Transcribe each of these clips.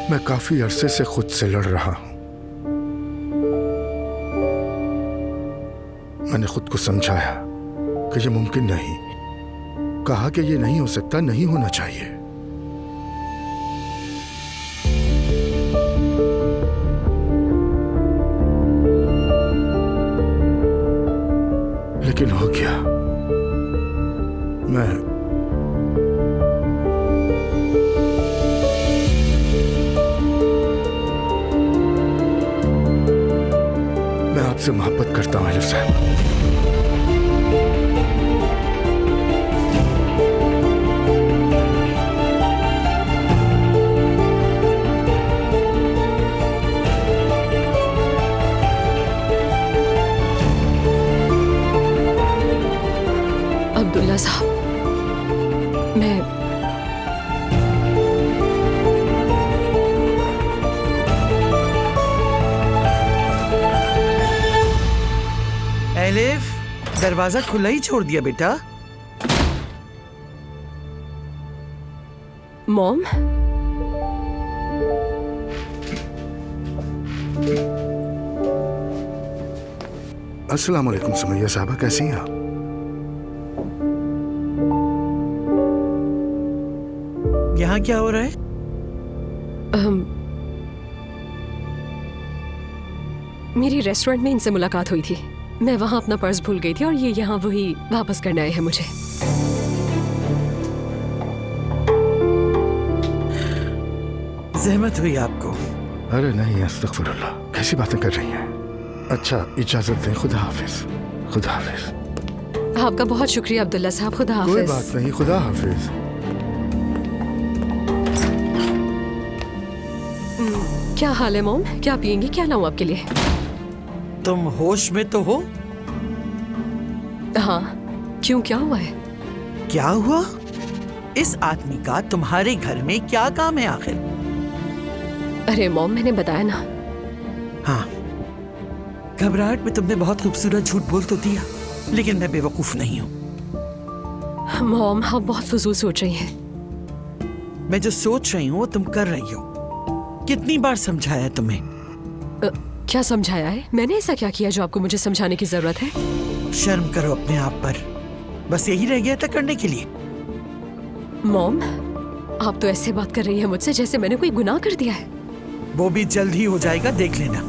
मैं काफी अरसे से खुद से लड़ रहा हूं। मैंने खुद को समझाया कि ये मुमकिन नहीं, कहा कि ये नहीं हो सकता, नहीं होना चाहिए। लेकिन हो गया। मैं आपसे मोहब्बत करता हूं आलिफ साहब। अब्दुल्ला साहब, मैं आलिफ, दरवाजा खुला ही छोड़ दिया बेटा। मॉम, अस्सलाम वालेकुम सुमैया साहबा, कैसी हैं आप? यहाँ क्या हो रहा है? मेरी रेस्टोरेंट में इनसे मुलाकात हुई थी। मैं वहाँ अपना पर्स भूल गई थी और ये यहाँ वही वापस करने आए हैं मुझे। जहमत हुई आपको? अरे नहीं, अस्तगफिरुल्लाह, कैसी बातें कर रही हैं। अच्छा, इजाजत दें, खुदा हाफिज। खुदा हाफिज। आपका बहुत शुक्रिया अब्दुल्ला साहब, खुदा हाफिज। कोई बात नहीं, खुदा हाफिज। क्या हाल है मॉम? क्या पियेंगी? क्या लाऊं आपके लिए? तुम होश में तो हो? हाँ, क्यों, क्या हुआ है? क्या हुआ? इस आदमी का तुम्हारे घर में क्या काम है आखिर? अरे मॉम, मैंने बताया ना। हाँ, घबराहट में तुमने बहुत खूबसूरत झूठ बोल तो दिया, लेकिन मैं बेवकूफ नहीं हूँ। मॉम, आप बहुत फजूल सोच रही हैं। मैं जो सोच रही हूँ वो तुम कर रही हो। कितनी बार समझाया तुम्हें? क्या समझाया है? मैंने ऐसा क्या किया जो आपको मुझे समझाने की जरूरत है? शर्म करो अपने आप पर। बस यही रह गया था करने के लिए। मॉम, आप तो ऐसे बात कर रही हैं मुझसे जैसे मैंने कोई गुनाह कर दिया है। वो भी जल्द ही हो जाएगा, देख लेना।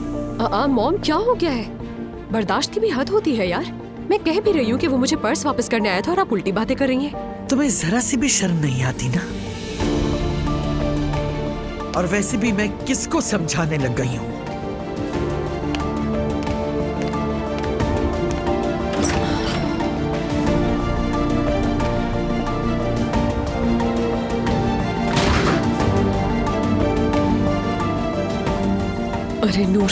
मॉम, क्या हो गया है? बर्दाश्त की भी हद होती है यार। मैं कह भी रही हूँ कि वो मुझे पर्स वापस करने आया था और आप उल्टी बातें कर रही हैं। तुम्हें जरा सी भी शर्म नहीं आती ना? और वैसे भी मैं किसको समझाने लग गई हूँ? अरे नूर,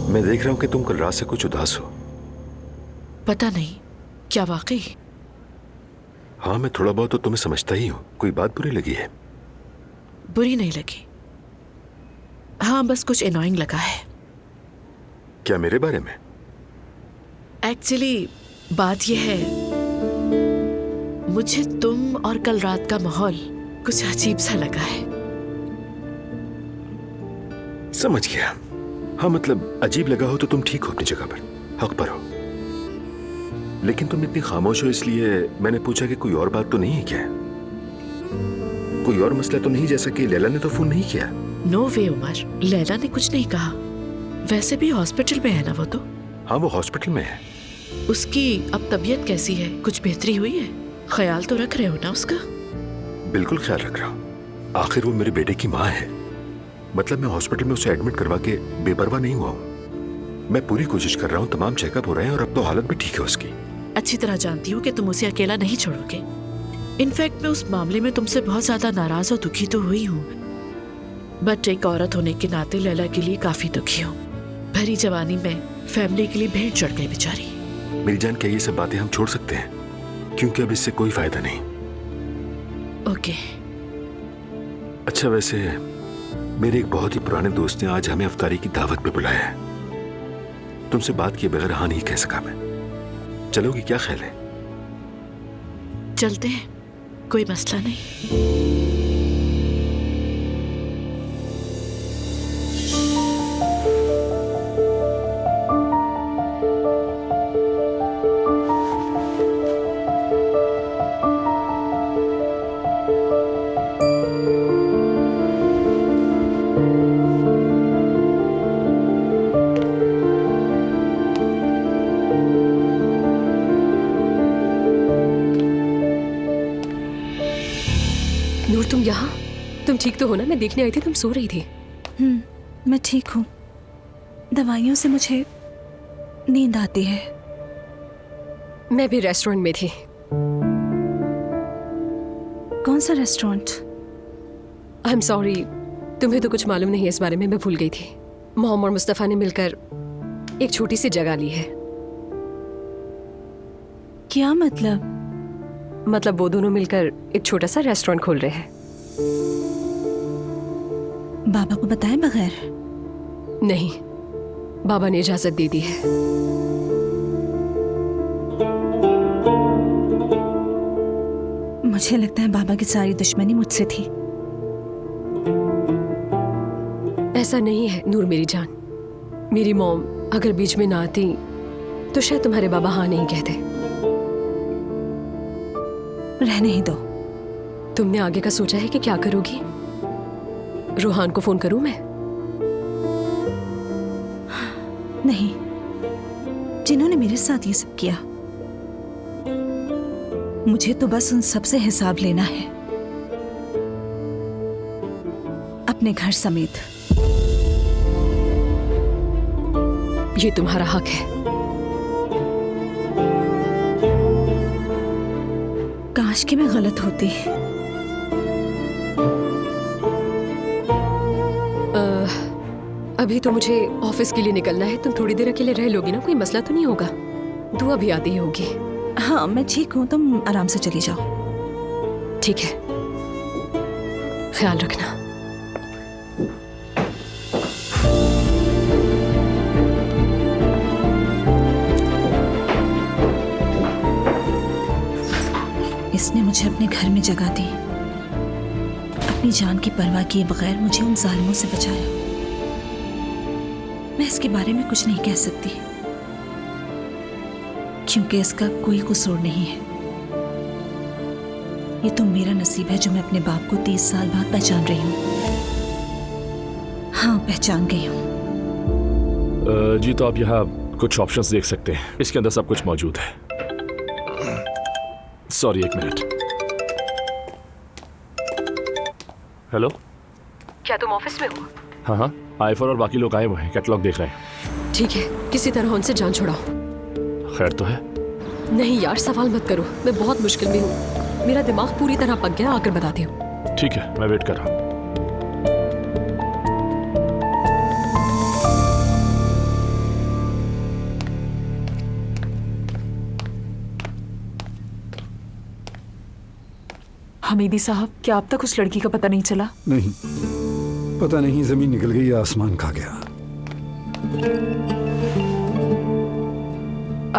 मैं देख रहा हूं कि तुम कल रात से कुछ उदास हो। पता नहीं, क्या वाकई? हाँ, मैं थोड़ा बहुत तो तुम्हें समझता ही हूँ। कोई बात बुरी लगी है? बुरी नहीं लगी। हाँ, बस कुछ एनॉइंग लगा है। क्या, मेरे बारे में? एक्चुअली बात यह है, मुझे तुम और कल रात का माहौल कुछ अजीब सा लगा है। समझ गया। हाँ, मतलब अजीब लगा हो तो तुम ठीक हो अपनी जगह पर, हक पर हो। लेकिन तुम इतनी खामोश हो, इसलिए मैंने पूछा कि कोई और बात तो नहीं है क्या? कोई और मसला तो नहीं, जैसा कि लैला ने तो फोन नहीं किया? नो वे उमर, लैला ने कुछ नहीं कहा। वैसे भी हॉस्पिटल में है ना वो तो। हाँ, वो हॉस्पिटल में है। उसकी अब तबीयत कैसी है? कुछ बेहतरी हुई है? ख्याल तो रख रहे हो ना उसका? बिल्कुल ख्याल रख रहा हूँ। आखिर वो मेरे बेटे की माँ है। मतलब मैं हॉस्पिटल में उसे एडमिट करवा के बेपरवाह नहीं हुआ हूँ। मैं पूरी कोशिश कर रहा हूँ, तमाम चेकअप हो रहे हैं और अब तो हालत भी ठीक है उसकी। अच्छी तरह जानती हूँ कि तुम उसे अकेला नहीं छोड़ोगे। इनफैक्ट मैं उस मामले में तुमसे बहुत ज्यादा नाराज और दुखी तो हुई हूँ, बट एक औरत होने के नाते लैला के लिए काफी दुखी हूँ। भरी जवानी में फैमिली के लिए भेंट चढ़ गई बेचारी। मेरी जान, क्या ये सब बातें हम छोड़ सकते हैं? क्योंकि अब इससे कोई फायदा नहीं। ओके। अच्छा, वैसे मेरे एक बहुत ही पुराने दोस्त ने आज हमें अफ्तारी की दावत पे बुलाया है। तुमसे बात किए बगैर हाँ नहीं कह सका मैं। चलोगी? क्या ख्याल है? चलते हैं, कोई मसला नहीं। नूर, तुम यहाँ? तुम ठीक तो हो ना? मैं देखने आई थी, तुम सो रही थी। मैं ठीक हूँ। दवाइयों से मुझे नींद आती है। मैं भी रेस्टोरेंट में थी। कौन सा रेस्टोरेंट? आई एम सॉरी, तुम्हें तो कुछ मालूम नहीं है इस बारे में, मैं भूल गई थी। मोहम्मद और मुस्तफा ने मिलकर एक छोटी सी जगह ली है। क्या मतलब? मतलब वो दोनों मिलकर एक छोटा सा रेस्टोरेंट खोल रहे हैं। बाबा को बताए बगैर? नहीं, बाबा ने इजाजत दे दी है। मुझे लगता है बाबा की सारी दुश्मनी मुझसे थी। ऐसा नहीं है नूर मेरी जान। मेरी मॉम अगर बीच में ना आती तो शायद तुम्हारे बाबा हाँ नहीं कहते। रहने ही दो। तुमने आगे का सोचा है कि क्या करोगी? रोहान को फोन करूं मैं? नहीं, जिन्होंने मेरे साथ ये सब किया, मुझे तो बस उन सब से हिसाब लेना है, अपने घर समेत। ये तुम्हारा हक है। काश कि मैं गलत होती। अभी तो मुझे ऑफिस के लिए निकलना है। तुम थोड़ी देर अकेले रह लोगी ना? कोई मसला तो नहीं होगा? दुआ भी आती ही होगी। हाँ, मैं ठीक हूँ, तुम आराम से चली जाओ। ठीक है, ख्याल रखना। इसने मुझे अपने घर में जगह दी, अपनी जान की परवाह किए बगैर मुझे उन जालिमों से बचाया। मैं इसके बारे में कुछ नहीं कह सकती क्योंकि इसका कोई कसूर नहीं है। ये तो मेरा नसीब है जो मैं अपने बाप को 30 साल बाद पहचान रही हूँ। हाँ, पहचान गई हूँ। जी, तो आप यहाँ कुछ ऑप्शंस देख सकते हैं। इसके अंदर सब कुछ मौजूद है। सॉरी, एक मिनट। हेलो, क्या तुम ऑफिस में हो? हाँ हाँ, आईफर और बाकी लोग आए हुए हैं, कैटलॉग देख रहे हैं। ठीक है, किसी तरह उनसे जान छुड़ाओ। खैर तो है? नहीं यार, सवाल मत करो। मैं बहुत मुश्किल में हूँ। मेरा दिमाग पूरी तरह पक गया। आकर बताती हूँ। ठीक है, मैं वेट कर रहा हूँ। हमीदी साहब, क्या अब तक उस लड़की का पता नहीं चला? नहीं, पता नहीं जमीन निकल गई या आसमान खा गया।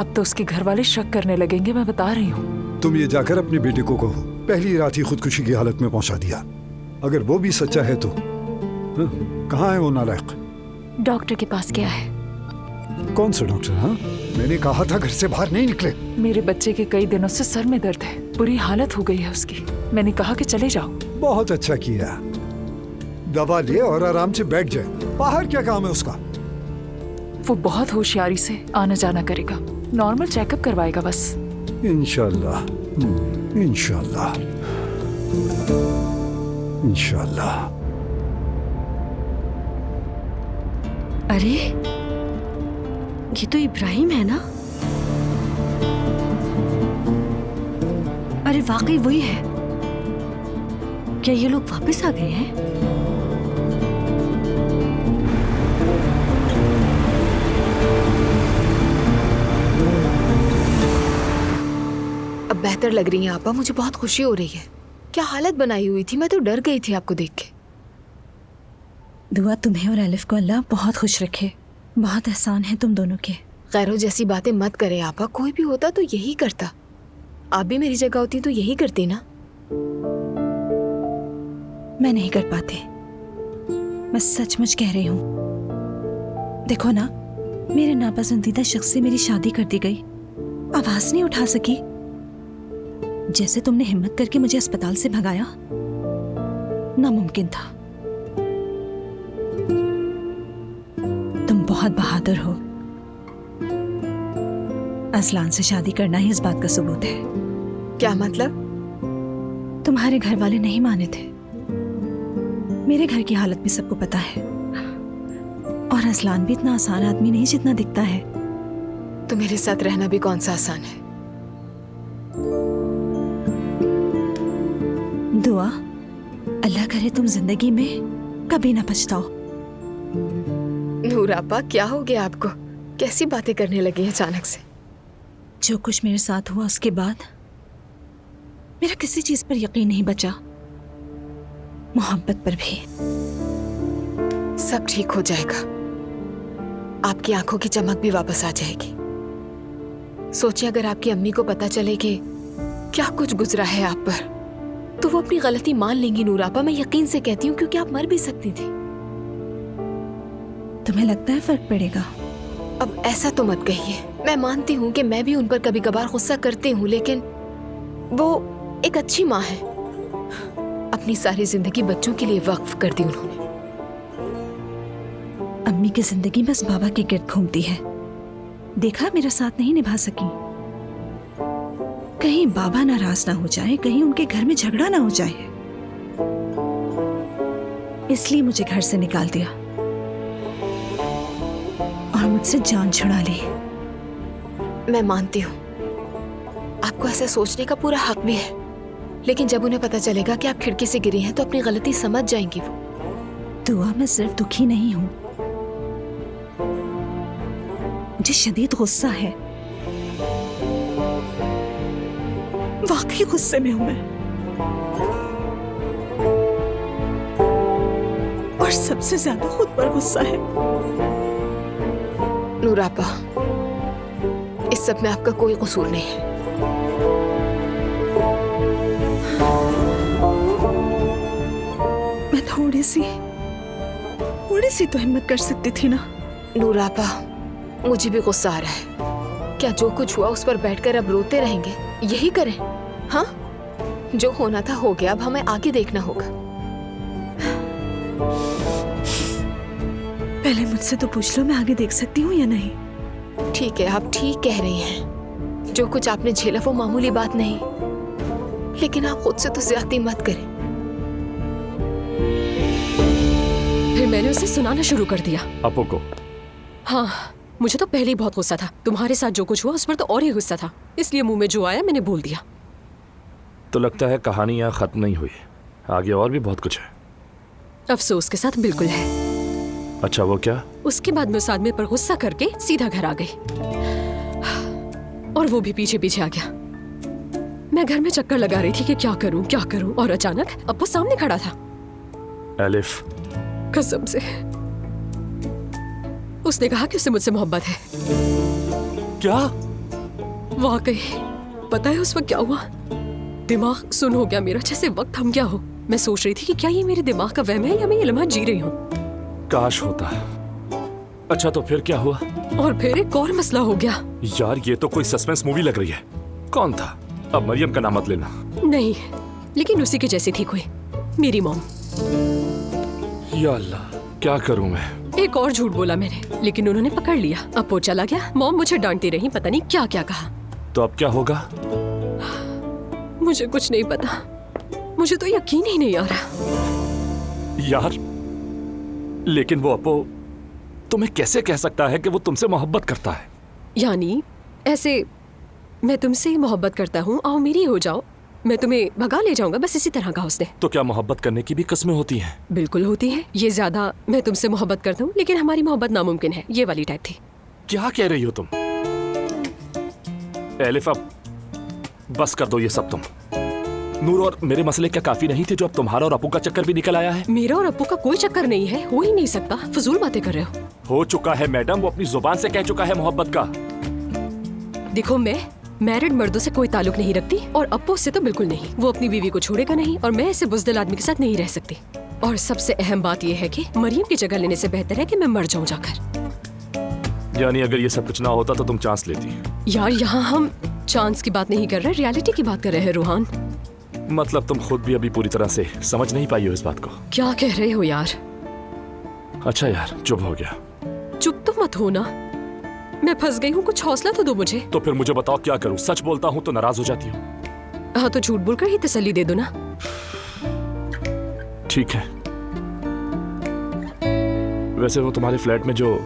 अब तो उसके घर वाले शक करने लगेंगे, मैं बता रही हूँ। तुम ये जाकर अपने बेटे को कहो, पहली रात ही खुदकुशी की हालत में पहुंचा दिया। अगर वो भी सच्चा है तो कहाँ है वो नालायक? डॉक्टर के पास गया है। कौन सा डॉक्टर? हाँ, मैंने कहा था घर से बाहर नहीं निकले। मेरे बच्चे के कई दिनों से सर में दर्द है, बुरी हालत हो गई है उसकी। मैंने कहा कि चले जाओ। बहुत अच्छा किया। दवा ले और आराम से बैठ जाए। बाहर क्या काम है उसका? वो बहुत होशियारी से आना जाना करेगा, नॉर्मल चेकअप करवाएगा बस। इंशाल्लाह, इंशाल्लाह, इंशाल्लाह। अरे, ये तो इब्राहिम है ना? अरे वाकई वही है। क्या ये लोग वापस आ गए हैं? अब बेहतर लग रही है आपा, मुझे बहुत खुशी हो रही है। क्या हालत बनाई हुई थी, मैं तो डर गई थी आपको देख के। दुआ तुम्हें और एलिफ को अल्लाह बहुत खुश रखे। बहुत एहसान है तुम दोनों के। गैरों जैसी बातें मत करें आपा, कोई भी होता तो यही करता। आप भी मेरी जगह होती तो यही करती ना। मैं नहीं कर पाती, मैं सचमुच कह रही हूँ। देखो ना, मेरे नापसंदीदा शख्स से मेरी शादी कर दी गई, आवाज नहीं उठा सकी। जैसे तुमने हिम्मत करके मुझे अस्पताल से भगाया, नामुमकिन था। तुम बहुत बहादुर हो। असलान से शादी करना ही इस बात का सबूत है। क्या मतलब? तुम्हारे घर वाले नहीं माने थे। मेरे घर की हालत भी सबको पता है। और असलान भी इतना आसान आदमी नहीं जितना दिखता है। तो मेरे साथ रहना भी कौन सा आसान है। दुआ, अल्लाह करे तुम जिंदगी में कभी ना पछताओ। नूर आपा, क्या हो गया आपको? कैसी बातें करने लगी हैं अचानक से? जो कुछ मेरे साथ हुआ उसके बाद मेरा किसी चीज पर यकीन नहीं बचा, मोहब्बत पर भी। सब ठीक हो जाएगा, आपकी आंखों की चमक भी वापस आ जाएगी। सोचिए अगर आपकी अम्मी को पता चले कि क्या कुछ गुजरा है आप पर, तो वो अपनी गलती मान लेंगी नूर आपा। मैं यकीन से कहती हूँ, क्योंकि आप मर भी सकती थी। तुम्हें लगता है फर्क पड़ेगा? अब ऐसा तो मत कहिए। मैं मानती हूँ कि मैं भी उन पर कभी कभार गुस्सा करती हूँ, लेकिन वो एक अच्छी माँ है। अपनी सारी जिंदगी बच्चों के लिए वक्फ कर दी उन्होंने। अम्मी की जिंदगी बस बाबा के गिर्द घूमती है। देखा, मेरा साथ नहीं निभा सकी। कहीं बाबा नाराज ना हो जाए, कहीं उनके घर में झगड़ा ना हो जाए, इसलिए मुझे घर से निकाल दिया और मुझसे जान छुड़ा ली। मैं मानती हूँ आपको ऐसा सोचने का पूरा हक भी है, लेकिन जब उन्हें पता चलेगा कि आप खिड़की से गिरी हैं तो अपनी गलती समझ जाएंगी वो। दुआ, मैं सिर्फ दुखी नहीं हूँ, मुझे शदीद गुस्सा है। वाकई गुस्से में हूं मैं। और सबसे ज्यादा खुद पर गुस्सा है। नूर आपा, इस सब में आपका कोई कसूर नहीं है। मैं थोड़ी सी तो हिम्मत कर सकती थी ना। नूर आपा, मुझे भी गुस्सा आ रहा है। क्या जो कुछ हुआ उस पर बैठकर अब रोते रहेंगे? यही करें? हाँ, जो होना था हो गया, अब हमें आगे देखना होगा। पहले मुझसे तो पूछ लो, मैं आगे देख सकती हूँ या नहीं। ठीक है, आप ठीक कह रही हैं। जो कुछ आपने झेला वो मामूली बात नहीं, लेकिन आप खुद से तो ज्यादती मत करें। फिर मैंने उसे सुनाना शुरू कर दिया। अपो को? हाँ, मुझे तो पहले ही बहुत गुस्सा था। तुम्हारे साथ जो कुछ हुआ उस पर तो और ही गुस्सा था, इसलिए मुंह में जो आया मैंने बोल दिया। तो लगता है कहानी यहाँ खत्म नहीं हुई, आगे और भी बहुत कुछ है। अफसोस के साथ बिल्कुल है। अच्छा, वो क्या? उसके बाद मैं उस आदमी पर गुस्सा करके सीधा घर आ गई और वो भी पीछे पीछे आ गया। मैं घर में चक्कर लगा रही थी कि क्या करूं, और अचानक अब वो सामने खड़ा था। एलिफ? कसम से उसने कहा कि उसे मुझसे मोहब्बत है। क्या? वाकई पता है उस वक्त क्या हुआ? दिमाग सुन हो गया मेरा, जैसे वक्त थम गया हो। मैं सोच रही थी कि क्या ये मेरे दिमाग का वहम है या मैं ये लम्हा जी रही हूँ। काश होता। अच्छा, तो फिर क्या हुआ? और फिर एक और मसला हो गया। यार, ये तो कोई सस्पेंस मूवी लग रही है। कौन था? अब मरियम का नाम मत लेना। नहीं, लेकिन उसी के जैसी थी कोई, मेरी मॉम। या अल्लाह, क्या करूं मैं? एक और झूठ बोला मैंने, लेकिन उन्होंने पकड़ लिया। अब वो चला गया, मॉम मुझे डांटती रही, पता नहीं क्या क्या कहा। तो अब क्या होगा? मुझे कुछ नहीं पता, मुझे तो यकीन ही नहीं आ रहा। यार, लेकिन वो अपो तुम्हें कैसे कह सकता है कि वो तुमसे मोहब्बत करता है? यानी ऐसे मैं तुमसे मोहब्बत करता हूँ, आओ मेरी हो जाओ, मैं तुम्हें भगा ले जाऊंगा, बस इसी तरह कहा उसने। तो क्या मोहब्बत करने की भी कस्में होती हैं? बिल्कुल होती है। ये ज्यादा मैं तुमसे मोहब्बत करता हूँ, लेकिन हमारी मोहब्बत नामुमकिन है, ये वाली टाइप थी। क्या कह रही हो तुम? एलिफ, अब बस कर दो ये सब तुम। नूर और मेरे मसले क्या काफी नहीं थे जो अब तुम्हारा और अपू का चक्कर भी निकल आया है? मेरा और अपू का कोई चक्कर नहीं है, हो ही नहीं सकता। फजूल बातें कर रहे हो चुका है मैडम, वो अपनी जुबान से कह चुका है मोहब्बत का। देखो, मैं मैरिड मर्दों से कोई ताल्लुक नहीं रखती और अपू से तो बिल्कुल नहीं। वो अपनी बीवी को छोड़ेगा नहीं और मैं ऐसे बुज़दिल आदमी के साथ नहीं रह सकती। और सबसे अहम बात यह है कि मरियम की जगह लेने से बेहतर है कि मैं मर जाऊं जाकर। यानी अगर ये सब कुछ ना होता तो तुम चांस लेती? यार, यहाँ हम चांस की बात नहीं कर रहे, रियलिटी की बात कर रहे हैं रूहान। मतलब तुम खुद भी अभी पूरी तरह से समझ नहीं पाई हो इस बात को? क्या कह रहे हो यार? अच्छा यार, चुप हो गया। चुप तो मत हो ना, मैं फंस गई हूँ, कुछ हौसला तो दो मुझे। तो फिर मुझे बताओ क्या करूँ? सच बोलता हूँ तो नाराज हो जाती हो। हाँ, तो झूठ बोलकर ही तसल्ली दे दो ना। ठीक है। वैसे वो तुम्हारे फ्लैट में जो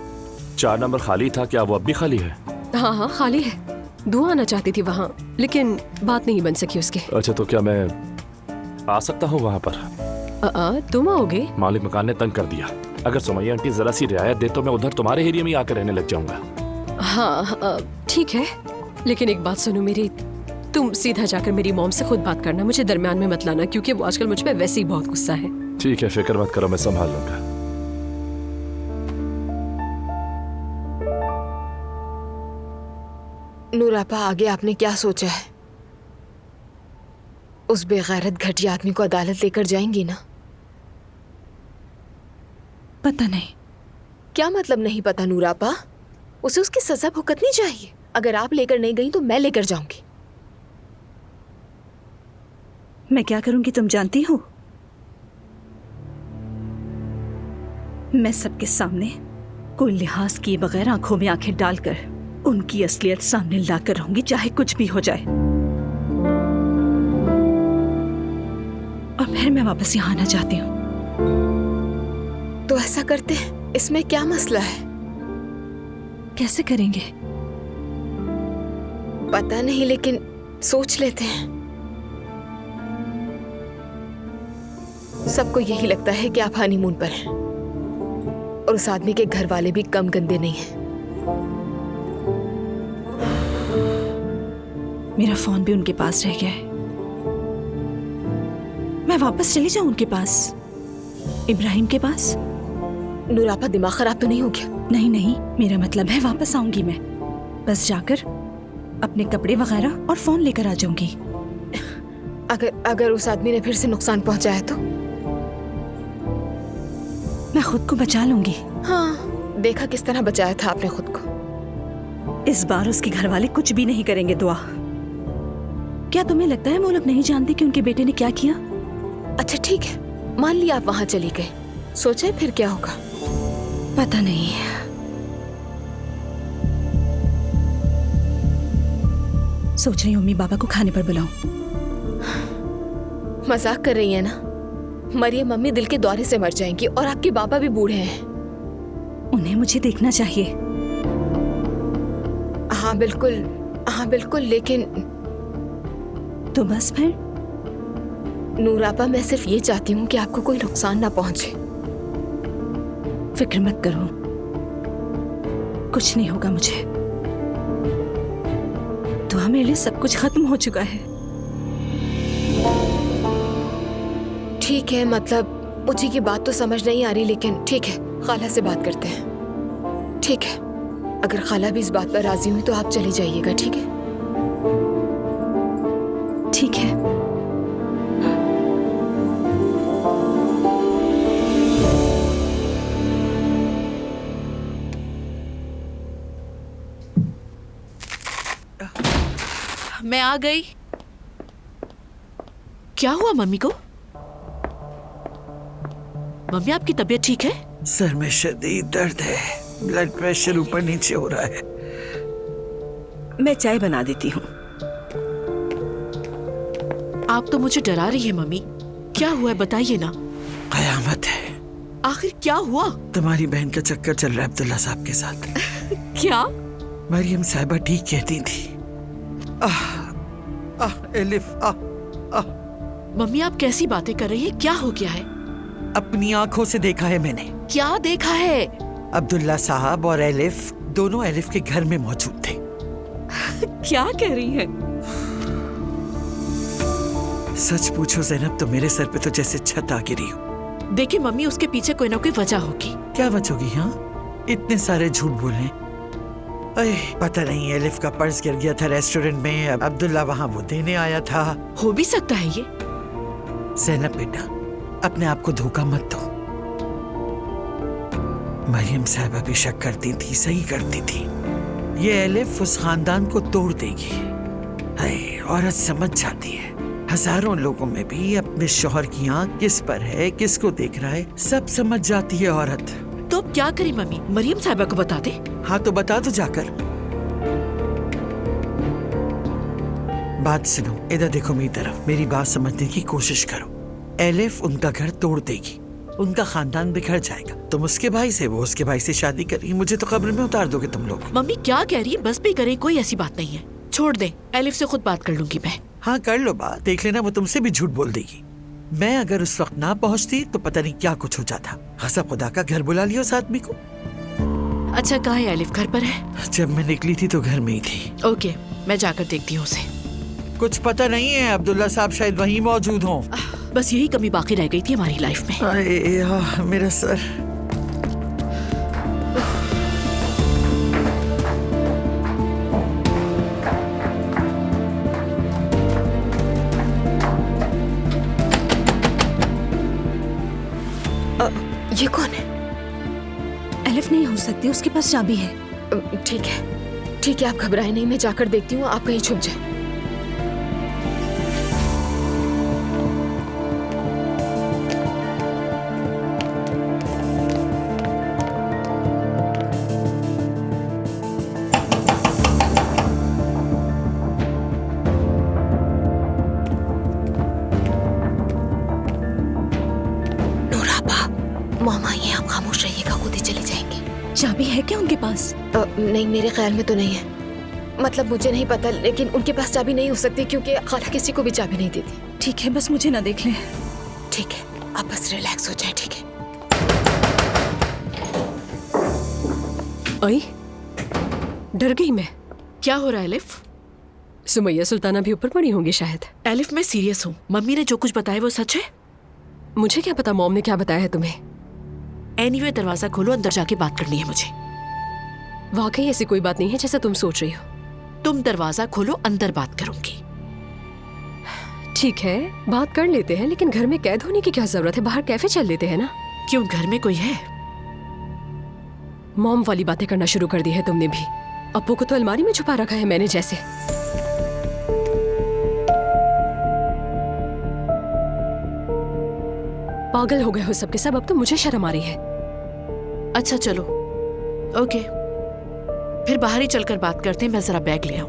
4 नंबर खाली था, क्या वो अब भी खाली है? हाँ हाँ, खाली है। दुआ आना चाहती थी वहाँ, लेकिन बात नहीं बन सकी उसके। अच्छा, तो क्या मैं आ सकता हूँ वहाँ पर? तुम आओगे? मालिक मकान ने तंग कर दिया। अगर सुमैया आंटी जरा सी रियायत दे तो मैं उधर तुम्हारे एरिया में ही आकर रहने लग जाऊंगा। हाँ ठीक है, लेकिन एक बात सुनो मेरी, तुम सीधा जाकर मेरी मॉम से खुद बात करना, मुझे दरमियान में मत लाना, क्योंकि वो आजकल मुझ पे वैसे ही बहुत गुस्सा है। ठीक है, फिक्र मत करो, मैं संभाल लूंगा। नूर आपा, आगे आपने क्या सोचा है? उस बेगैरत घटिया आदमी को अदालत लेकर जाएंगी ना? पता नहीं। क्या मतलब नहीं पता नूर आपा? उसे उसकी सजा भुगतनी चाहिए। अगर आप लेकर नहीं गई तो मैं लेकर जाऊंगी। मैं क्या करूंगी तुम जानती हो? मैं सबके सामने कोई लिहाज किए बगैर आंखों में आंखें डालकर उनकी असलियत सामने लाकर रहूंगी, चाहे कुछ भी हो जाए। और फिर मैं वापस यहाँ आना चाहती हूँ। तो ऐसा करते हैं, इसमें क्या मसला है? कैसे करेंगे? पता नहीं, लेकिन सोच लेते हैं। सबको यही लगता है कि आप हनीमून पर हैं और उस आदमी के घर वाले भी कम गंदे नहीं हैं। मेरा फोन भी उनके पास रह गया है। मैं वापस चली जाऊं उनके पास, इब्राहिम के पास? नूर आपा, दिमाग खराब तो नहीं हो गया? नहीं नहीं, मेरा मतलब है वापस आऊंगी मैं, बस जाकर अपने कपड़े वगैरह और फोन लेकर आ जाऊंगी। अगर उस आदमी ने फिर से नुकसान पहुंचाया तो? मैं खुद को बचा लूंगी। हाँ, देखा किस तरह बचाया था आपने खुद को। इस बार उसके घर वाले कुछ भी नहीं करेंगे दुआ। क्या तुम्हें लगता है वो लोग नहीं जानते कि उनके बेटे ने क्या किया? अच्छा ठीक है, मान लिया आप वहां चली गई, सोचे फिर क्या होगा? पता नहीं। सोच रही हूँ मम्मी पापा को खाने पर बुलाऊं। मजाक कर रही है ना? मरियम मम्मी दिल के दौरे से मर जाएंगी और आपके पापा भी बूढ़े हैं। उन्हें मुझे देखना चाहिए। हाँ बिल्कुल, लेकिन तो बस फिर? नूर आपा, मैं सिर्फ ये चाहती हूँ कि आपको कोई नुकसान ना पहुंचे। फिक्र मत करो, कुछ नहीं होगा मुझे। तो मेरे लिए सब कुछ खत्म हो चुका है। ठीक है, मतलब मुझे ये बात तो समझ नहीं आ रही, लेकिन ठीक है, खाला से बात करते हैं। ठीक है, अगर खाला भी इस बात पर राजी हुई तो आप चली जाइएगा। ठीक है? ठीक है। मैं आ गई। क्या हुआ मम्मी को? मम्मी, आपकी तबीयत ठीक है? सर में शदीद दर्द है, ब्लड प्रेशर ऊपर नीचे हो रहा है। मैं चाय बना देती हूँ। आप तो मुझे डरा रही है मम्मी। क्या हुआ है बताइए ना। कयामत है। आखिर क्या हुआ? तुम्हारी बहन का चक्कर चल रहा है अब्दुल्ला साहब के साथ। क्या? मरियम साहिबा ठीक कहती थी। एलिफ मम्मी आप कैसी बातें कर रही हैं? क्या हो गया है? अपनी आंखों से देखा है मैंने। क्या देखा है? अब्दुल्ला साहब और एलिफ दोनों एलिफ के घर में मौजूद थे। क्या कह रही है? सच पूछो जैनब तो मेरे सर पे तो जैसे छत आ गिरी हो। देखिए मम्मी, उसके पीछे कोई ना कोई वजह होगी। क्या वजह होगी? हाँ, इतने सारे झूठ बोले। अरे पता नहीं, एलिफ का पर्स गिर गया था रेस्टोरेंट में, अब्दुल्ला वहाँ वो देने आया था। हो भी सकता है ये। ज़ैनब बेटा, अपने आप को धोखा मत दो। मरियम साहबा भी शक करती थी, सही करती थी। ये एलिफ उस खानदान को तोड़ देगी। हाय, औरत समझ जाती है। हजारों लोगों में भी अपने शौहर की आंख किस पर है, किसको देख रहा है, सब समझ जाती है औरत। तो अब क्या करी मम्मी? मरियम साहिबा को बता दे। हाँ तो बता दो जाकर। बात सुनो, इधर देखो मेरी तरफ, मेरी बात समझने की कोशिश करो। एलिफ उनका घर तोड़ देगी, उनका खानदान बिखर जाएगा। तुम उसके भाई से, वो उसके भाई से शादी करेगी, मुझे तो कब्र में उतार दोगे तुम लोग। मम्मी क्या कह रही है? बस भी करे, कोई ऐसी बात नहीं है। छोड़ दे, एलिफ से खुद बात कर लूंगी मैं। हाँ कर लो बात, देख लेना वो तुमसे भी झूठ बोल देगी। मैं अगर उस वक्त ना पहुंचती तो पता नहीं क्या कुछ हो जाता। हसब खुदा का घर बुला लिया उस आदमी को। अच्छा कहाँ है एलिफ? घर पर है? जब मैं निकली थी तो घर में ही थी। ओके, मैं जाकर देखती हूँ उसे। कुछ पता नहीं है, अब्दुल्ला साहब शायद वहीं मौजूद हों। बस यही कमी बाकी रह गई थी हमारी लाइफ में। अरे मेरा सर। ये कौन है? एलिफ नहीं हो सकती, उसके पास चाबी है। ठीक है, ठीक है, आप घबराए नहीं, मैं जाकर देखती हूँ, आप कहीं छुप जाए। मामा ये आप खामोश रहिएगा, खुद ही चली जाएंगी। चाबी है क्या उनके पास? नहीं, मेरे ख्याल में तो नहीं है। मतलब मुझे नहीं पता, लेकिन उनके पास चाबी नहीं हो सकती क्योंकि खाला किसी को भी चाबी नहीं देती। ठीक है, बस मुझे ना देख लें। ठीक है, आप बस रिलैक्स हो जाए। ठीक है। आई, डर गई मैं। क्या हो रहा है एलिफ? सुमैया सुल्ताना भी ऊपर पड़ी होंगी शायद। एलिफ मैं सीरियस हूँ, मम्मी ने जो कुछ बताया वो सच है? मुझे क्या पता मॉम ने क्या बताया है तुम्हें। एनीवे दरवाजा खोलो, अंदर जाके बात करनी है मुझे। वाकई ऐसी कोई बात नहीं है जैसा तुम सोच रही हो। तुम दरवाजा खोलो, अंदर बात करूंगी। ठीक है, बात कर लेते हैं, लेकिन घर में कैद होने की क्या जरूरत है? बाहर कैफे चल लेते हैं ना। क्यों, घर में कोई है? मॉम वाली बातें करना शुरू कर दी है तुमने भी। अप्पू को तो अलमारी में छुपा रखा है मैंने जैसे। पागल हो गए हो सबके सब, अब तो मुझे शर्म आ रही है। अच्छा चलो, ओके, फिर बाहर ही चलकर बात करते हैं। मैं जरा बैग ले आऊं।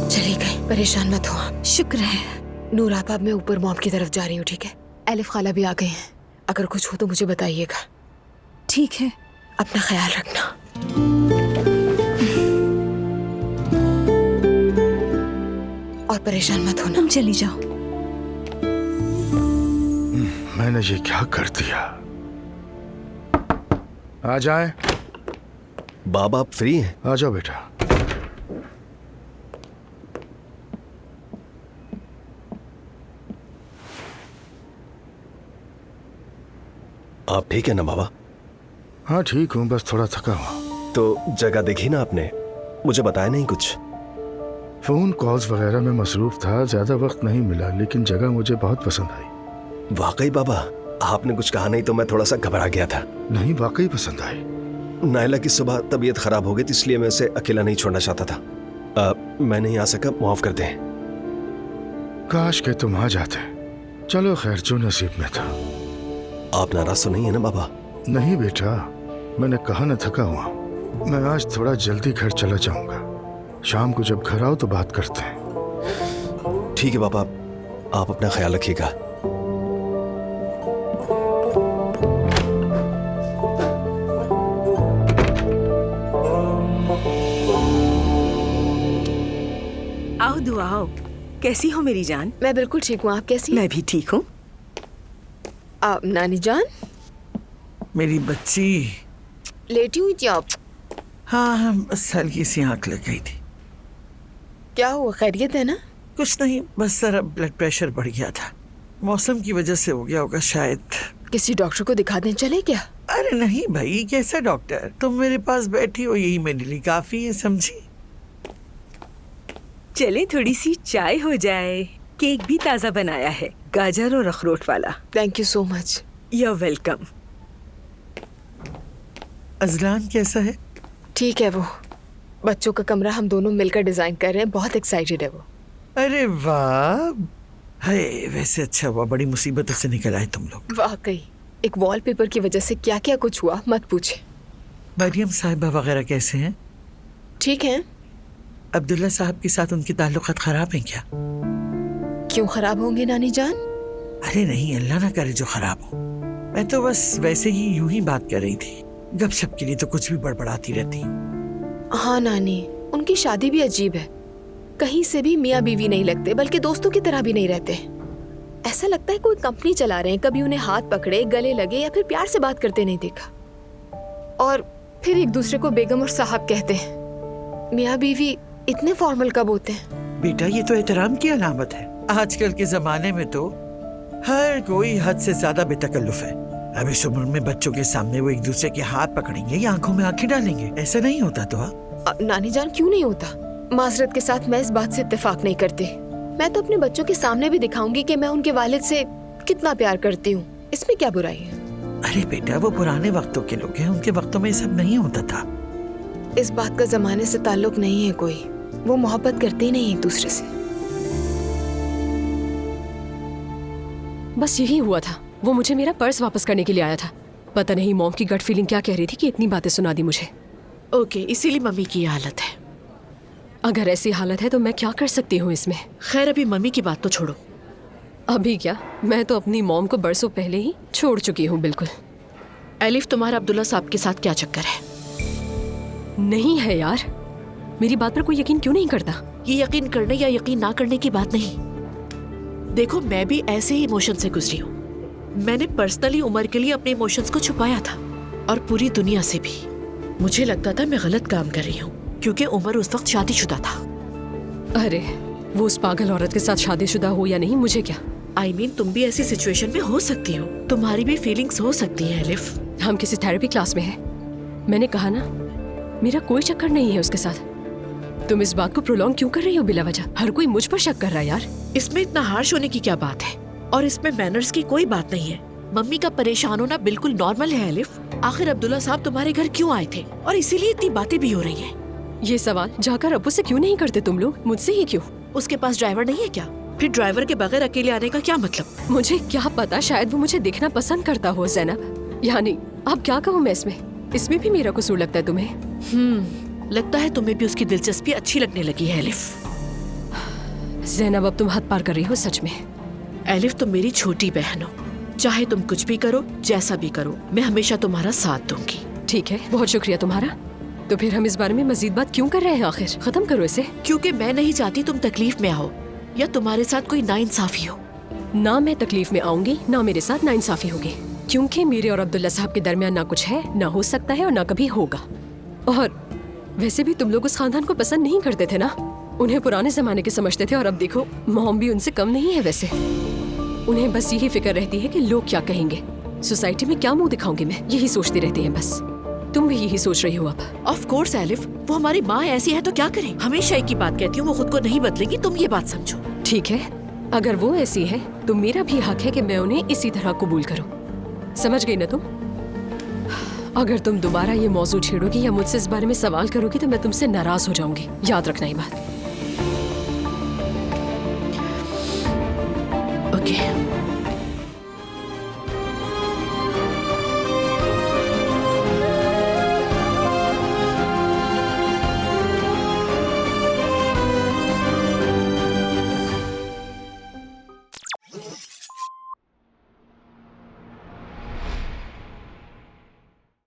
चली गई, परेशान मत हो आप। शुक्र है। नूर आप, मैं ऊपर मॉम की तरफ जा रही हूँ। ठीक है, एलिफ खाला भी आ गए हैं, अगर कुछ हो तो मुझे बताइएगा। ठीक है, अपना ख्याल रखना। और परेशान मत होना। तुम चली जाओ। मैंने ये क्या कर दिया? आ जाए। बाबा आप फ्री हैं? आ जाओ बेटा। आप ठीक है ना बाबा? हाँ ठीक हूँ, बस थोड़ा थका हुआ। तो जगह देखी ना आपने? मुझे बताया नहीं कुछ। फोन कॉल्स वगैरह में मसरूफ था, ज्यादा वक्त नहीं मिला, लेकिन जगह मुझे बहुत पसंद आई। वाकई बाबा, आपने कुछ कहा नहीं तो मैं थोड़ा सा घबरा गया था। नहीं, वाकई पसंद आई। नायला की सुबह तबीयत खराब हो गई थी, इसलिए मैं उसे अकेला नहीं छोड़ना चाहता था। मैं नहीं आ सका, माफ कर दें। काश के तुम आ जाते। चलो खैर, जो नसीब में था। आप नाराज तो नहीं है ना बाबा? नहीं बेटा, मैंने कहा ना थका हुआ। मैं आज थोड़ा जल्दी घर चला जाऊंगा। शाम को जब घर आओ तो बात करते हैं। ठीक है बाबा, आप अपना ख्याल रखिएगा। दुआओ। कैसी हो मेरी जान? मैं बिल्कुल ठीक हूँ, आप कैसी? मैं भी ठीक हूँ। आप नानी जान? मेरी बच्ची। लेटी हुई थी आप? हाँ, बस हल्की सी आंख लग गई थी। क्या हुआ, खैरियत है ना? कुछ नहीं, बस जरा ब्लड प्रेशर बढ़ गया था। मौसम की वजह से हो गया होगा शायद। किसी डॉक्टर को दिखा दें चले क्या? अरे नहीं भाई, कैसा डॉक्टर? तुम मेरे पास बैठी हो, यही मेरे लिए काफी है, समझी? चले थोड़ी सी चाय हो जाए। केक भी ताज़ा बनाया है, गाजर और अखरोट वाला। Thank you so much. You welcome. Azlan कैसा है? ठीक है, वो बच्चों का कमरा हम दोनों मिलकर डिजाइन कर रहे हैं, बहुत एक्साइटेड है वो। अरे वाह, है वैसे अच्छा हुआ, बड़ी मुसीबतों से निकल आए तुम लोग। वाकई एक वॉलपेपर की वजह से क्या क्या कुछ हुआ, मत पूछे। मरियम साहिबा वगैरह कैसे हैं? ठीक है। अब्दुल्ला साहब के साथ उनके ताल्लुकात खराब हैं क्या? क्यों खराब होंगे नानी जान? अरे नहीं, अल्लाह ना करे जो खराब हो। मैं तो बस वैसे ही यूं ही बात कर रही थी, गपशप के लिए तो कुछ भी बड़बड़ाती रहती। हाँ नानी, उनकी शादी भी अजीब है। कहीं से भी मियाँ बीवी नहीं लगते, बल्कि दोस्तों की तरह भी नहीं रहते। ऐसा लगता है कोई कंपनी चला रहे हैं। कभी उन्हें हाथ पकड़े, गले लगे या फिर प्यार से बात करते नहीं देखा। और फिर एक दूसरे को बेगम और साहब कहते हैं। मियाँ बीवी इतने फॉर्मल कब होते हैं? बेटा, ये तो एहतराम की अलामत है। आजकल के जमाने में तो हर कोई हद से ज्यादा बेतकल्लुफ है। अब इस उम्र में बच्चों के सामने वो एक दूसरे के हाथ पकड़ेंगे या आंखों में आंखें डालेंगे, ऐसा नहीं होता तो? नानी जान, क्यों नहीं होता? माजरत के साथ मैं इस बात से इत्तेफाक नहीं करती। मैं तो अपने बच्चों के सामने भी दिखाऊंगी कि मैं उनके वालिद से कितना प्यार करती हूँ। इसमें क्या बुराई है? अरे बेटा, वो पुराने वक्तों के लोग हैं, उनके वक्तों में ये सब नहीं होता था। इस बात का जमाने से ताल्लुक नहीं है कोई। वो मोहब्बत करते ही नहीं एक दूसरे से। बस यही हुआ था। वो मुझे मेरा पर्स वापस करने के लिए आया था। पता नहीं मॉम की गट फीलिंग क्या कह रही थी कि इतनी बातें सुना दी मुझे। ओके, इसीलिए मम्मी की हालत है। अगर ऐसी हालत है तो मैं क्या कर सकती हूँ इसमें? खैर, अभी मम्मी की बात तो छोड़ो। अभी क्या, मैं तो अपनी मॉम को बरसों पहले ही छोड़ चुकी हूँ बिल्कुल। एलिफ, तुम्हारा अब्दुल्ला साहब के साथ क्या चक्कर है? नहीं है यार, मेरी बात पर कोई यकीन क्यों नहीं करता? ये यकीन करने या यकीन ना करने की बात नहीं। देखो, मैं भी ऐसे ही इमोशन से गुजरी हूँ। मैंने पर्सनली उमर के लिए अपने इमोशंस को छुपाया था, और पूरी दुनिया से भी। मुझे लगता था मैं गलत काम कर रही हूँ, क्योंकि उमर उस वक्त शादीशुदा था। अरे, वो उस पागल औरत के साथ शादीशुदा हो या नहीं, मुझे क्या। I mean, तुम भी ऐसी सिचुएशन में हो सकती हो। तुम्हारी भी फीलिंग्स हो सकती है एलिफ। हम किसी थेरेपी क्लास में हैं। मैंने कहा ना, मेरा कोई चक्कर नहीं है उसके साथ। तुम इस बात को प्रोलॉन्ग क्यों कर रही हो बिला वजह? हर कोई मुझ पर शक कर रहा है यार। इसमें इतना हार्श होने की क्या बात है? और इसमें मैनर्स की कोई बात नहीं है। मम्मी का परेशान होना बिल्कुल नॉर्मल है एलिफ। आखिर अब्दुल्ला साहब तुम्हारे घर क्यों आए थे, और इसीलिए इतनी बातें भी हो रही हैं। ये सवाल जाकर अब्बू से क्यों नहीं करते तुम लोग? मुझसे ही क्यों? उसके पास ड्राइवर नहीं है क्या? फिर ड्राइवर के बगैर अकेले आने का क्या मतलब? मुझे क्या पता, शायद वो मुझे देखना पसंद करता हो ज़ैनब। यानी अब क्या कहूँ मैं इसमें भी मेरा कसूर लगता है तुम्हें? लगता है तुम्हें भी उसकी दिलचस्पी अच्छी लगने लगी है एलिफ। ज़ैनब, अब तुम हद पार कर रही हो सच में। एलिफ, तुम मेरी छोटी बहन हो। चाहे तुम कुछ भी करो, जैसा भी करो, मैं हमेशा तुम्हारा साथ दूंगी। ठीक है, बहुत शुक्रिया तुम्हारा। तो फिर हम इस बारे में मजीद बात क्यों कर रहे हैं? आखिर खत्म करो इसे। क्योंकि मैं नहीं चाहती तुम तकलीफ में आओ या तुम्हारे साथ कोई नाइंसाफी हो। ना मैं तकलीफ में आऊंगी, ना मेरे साथ नाइंसाफी होगी, क्योंकि मेरे और अब्दुल्ला साहब के दरमियान ना कुछ है, ना हो सकता है और ना कभी होगा। और वैसे भी तुम लोग उस खानदान को पसंद नहीं करते थे ना। उन्हें पुराने जमाने के समझते थे, और अब देखो मॉम भी उनसे कम नहीं है। वैसे उन्हें बस यही फिक्र रहती है कि लोग क्या कहेंगे, सोसाइटी में क्या मुंह दिखाऊंगी मैं, यही सोचती रहती है बस। तुम भी यही सोच रही हो अब? ऑफ कोर्स एलिफ, वो हमारी माँ ऐसी है तो क्या करें। हमेशा एक ही बात कहती हूँ, वो खुद को नहीं बदलेंगी, तुम ये बात समझो। ठीक है, अगर वो ऐसी है तो मेरा भी हक है कि मैं उन्हें इसी तरह कबूल करूं। समझ गई ना तुम? अगर तुम दोबारा ये मौजू छेड़ोगी या मुझसे इस बारे में सवाल करोगी तो मैं तुमसे नाराज हो जाऊंगी। याद रखना ये बात।